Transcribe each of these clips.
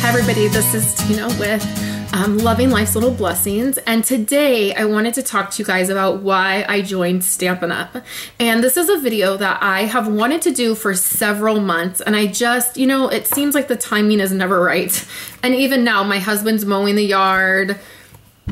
Hi everybody, this is Tina with Loving Life's Little Blessings, and today I wanted to talk to you guys about why I joined Stampin' Up. And this is a video that I have wanted to do for several months, and I just, it seems like the timing is never right. And even now, my husband's mowing the yard.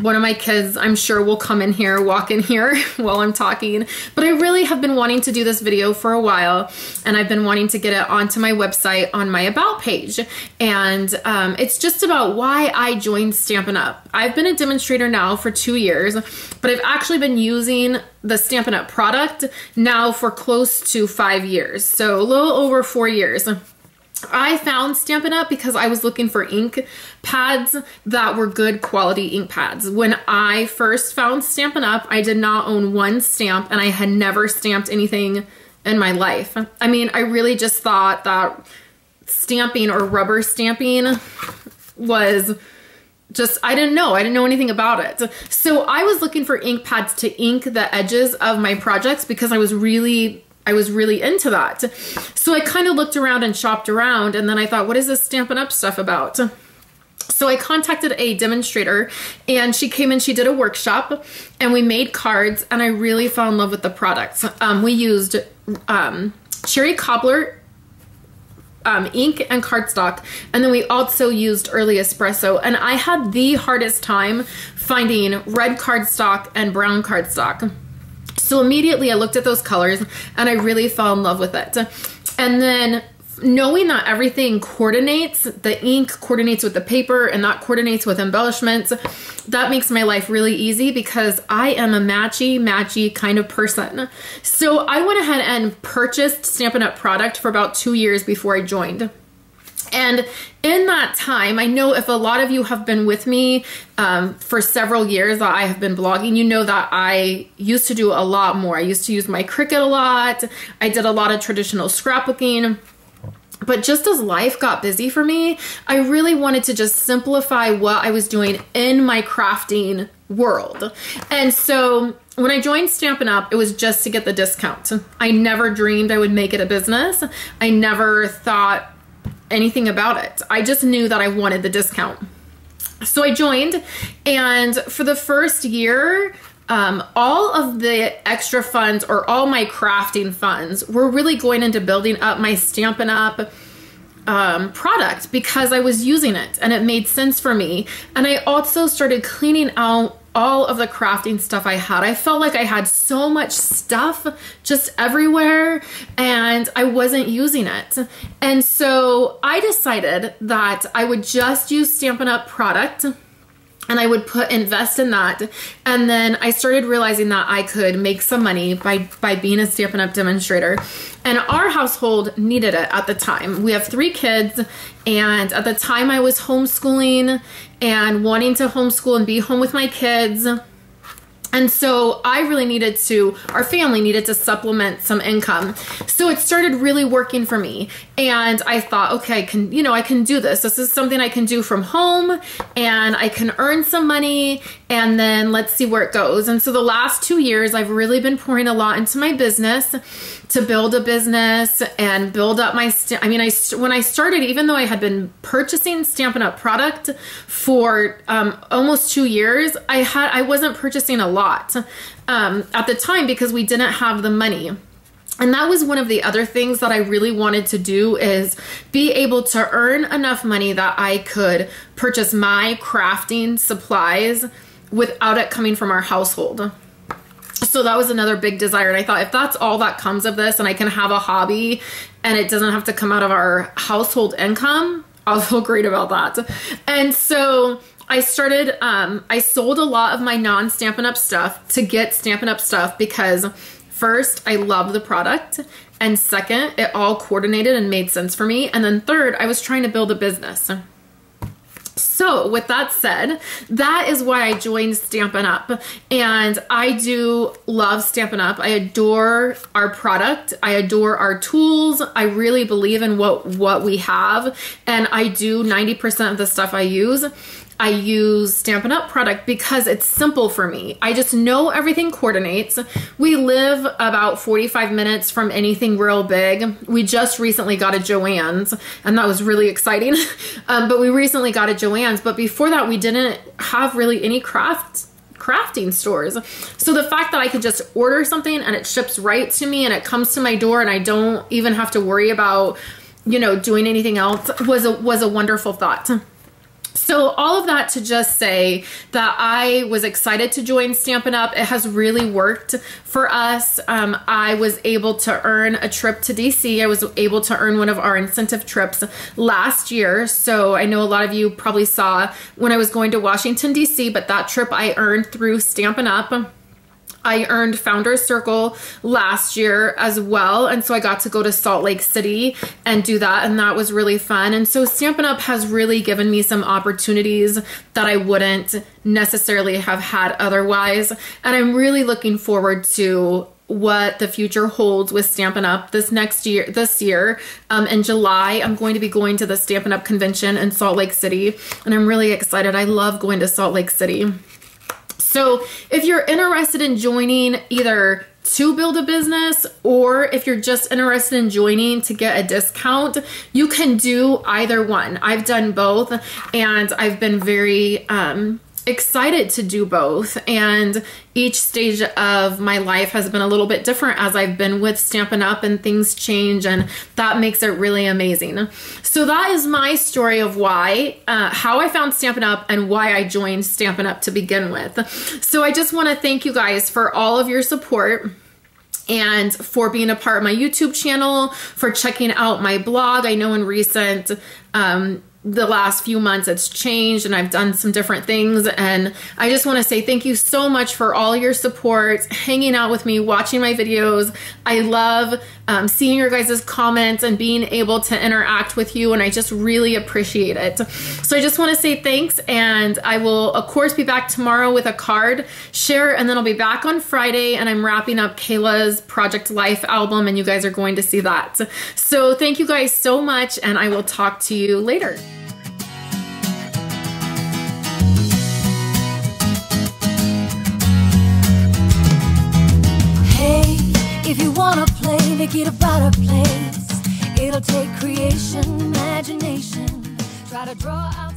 One of my kids, I'm sure, will come in here, walk in here while I'm talking. But I really have been wanting to do this video for a while, and I've been wanting to get it onto my website on my About page. And it's just about why I joined Stampin' Up. I've been a demonstrator now for 2 years, but I've actually been using the Stampin' Up product now for close to 5 years. So a little over 4 years. I found Stampin' Up because I was looking for ink pads that were good quality ink pads. When I first found Stampin' Up, I did not own one stamp, and I had never stamped anything in my life. I mean, I really just thought that stamping or rubber stamping was just, I didn't know anything about it. So I was looking for ink pads to ink the edges of my projects because I was really into that. So I kind of looked around and shopped around, and then I thought, what is this Stampin' Up stuff about? So I contacted a demonstrator, and she came in, she did a workshop, and we made cards, and I really fell in love with the products. We used cherry cobbler ink and cardstock, and then we also used early espresso, and I had the hardest time finding red cardstock and brown cardstock. So immediately I looked at those colors and I really fell in love with it. And then knowing that everything coordinates, the ink coordinates with the paper and that coordinates with embellishments, that makes my life really easy because I am a matchy kind of person. So I went ahead and purchased Stampin' Up product for about 2 years before I joined. And in that time, I know if a lot of you have been with me for several years that I have been blogging, you know that I used to do a lot more. I used to use my Cricut a lot. I did a lot of traditional scrapbooking. But just as life got busy for me, I really wanted to just simplify what I was doing in my crafting world. And so when I joined Stampin' Up, it was just to get the discount. I never dreamed I would make it a business. I never thought anything about it. I just knew that I wanted the discount. So I joined, and for the first year, all of the extra funds, or all my crafting funds, were really going into building up my Stampin' Up product because I was using it and it made sense for me. And I also started cleaning out all of the crafting stuff I had. I felt like I had so much stuff just everywhere and I wasn't using it. And so I decided that I would just use Stampin' Up product and I would invest in that. And then I started realizing that I could make some money by being a Stampin' Up demonstrator. And our household needed it at the time. We have 3 kids, and at the time I was homeschooling and wanting to homeschool and be home with my kids. And so I really needed to, our family needed to supplement some income. So it started really working for me. And I thought, okay, I can do this. This is something I can do from home and I can earn some money, and then let's see where it goes. And so the last 2 years, I've really been pouring a lot into my business to build a business and build up my, when I started, even though I had been purchasing Stampin' Up product for almost 2 years, I wasn't purchasing a lot at the time because we didn't have the money. And that was one of the other things that I really wanted to do, is be able to earn enough money that I could purchase my crafting supplies without it coming from our household. So that was another big desire. And I thought, if that's all that comes of this and I can have a hobby and it doesn't have to come out of our household income, I'll feel great about that. And so I started, I sold a lot of my non-Stampin' Up stuff to get Stampin' Up stuff because first, I love the product, and second, it all coordinated and made sense for me, and then third, I was trying to build a business. So with that said, that is why I joined Stampin' Up. And I do love Stampin' Up. I adore our product. I adore our tools. I really believe in what we have. And I do 90% of the stuff I use Stampin' Up product because it's simple for me. I just know everything coordinates. We live about 45 minutes from anything real big. We just recently got a Joann's, and that was really exciting. But we recently got a Joann's, but before that we didn't have really any crafting stores. So the fact that I could just order something and it ships right to me and it comes to my door and I don't even have to worry about, you know, doing anything else was a wonderful thought. So all of that to just say that I was excited to join Stampin' Up. It has really worked for us. I was able to earn a trip to DC. I was able to earn one of our incentive trips last year. So I know a lot of you probably saw when I was going to Washington, DC, but that trip I earned through Stampin' Up. I earned Founders Circle last year as well, and so I got to go to Salt Lake City and do that, and that was really fun. And so Stampin' Up has really given me some opportunities that I wouldn't necessarily have had otherwise, and I'm really looking forward to what the future holds with Stampin' Up this year. In July, I'm going to be going to the Stampin' Up convention in Salt Lake City, and I'm really excited. I love going to Salt Lake City. So if you're interested in joining either to build a business or if you're just interested in joining to get a discount, you can do either one. I've done both and I've been very excited to do both, and each stage of my life has been a little bit different as I've been with Stampin' Up, and things change, and that makes it really amazing. So that is my story of why, how I found Stampin' Up and why I joined Stampin' Up to begin with. So I just want to thank you guys for all of your support and for being a part of my YouTube channel, for checking out my blog. I know in the last few months it's changed and I've done some different things, and I just want to say thank you so much for all your support, hanging out with me, watching my videos. I love seeing your guys' comments and being able to interact with you, and I just really appreciate it. So I just want to say thanks, and I will of course be back tomorrow with a card share, and then I'll be back on Friday, and I'm wrapping up Kayla's Project Life album, and you guys are going to see that. So thank you guys so much, and I will talk to you later. If you wanna play, make it about a place. It'll take creation, imagination. Try to draw out